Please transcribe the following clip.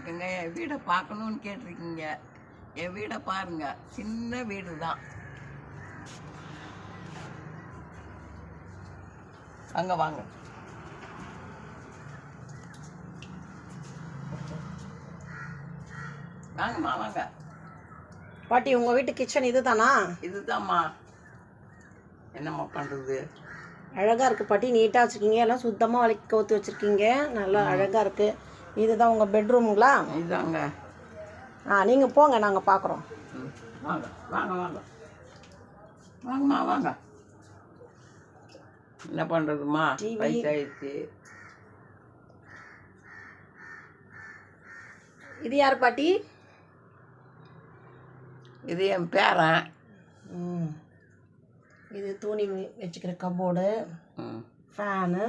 கேட்டிருக்கீங்க, என் வீடை பார்க்கணுன்னு கேட்டிருக்கீங்க. என் வீடை பாருங்க, சின்ன வீடு தான். அங்கே வாங்க. வாங்கம்மா வாங்க. பாட்டி உங்கள் வீட்டு கிச்சன் இது தானா? இதுதாம்மா. என்னம்மா பண்ணுறது? அழகாக இருக்குது பாட்டி, நீட்டாக வச்சுருக்கீங்க, எல்லாம் சுத்தமாக வலிக்க கவுத்து வச்சுருக்கீங்க, நல்லா அழகாக இருக்குது. இதுதான் உங்கள் பெட்ரூமுங்களா? இதுதாங்க. நீங்கள் போங்க, நாங்கள் பார்க்குறோம். வாங்க வாங்க வாங்க வாங்கம்மா வாங்க. என்ன பண்ணுறதுமா, வயசாயிடுச்சு. இது யார் பாட்டி? இது என் பேரன். இது துணி வச்சுக்கிற கபோர்டு, ஃபேனு,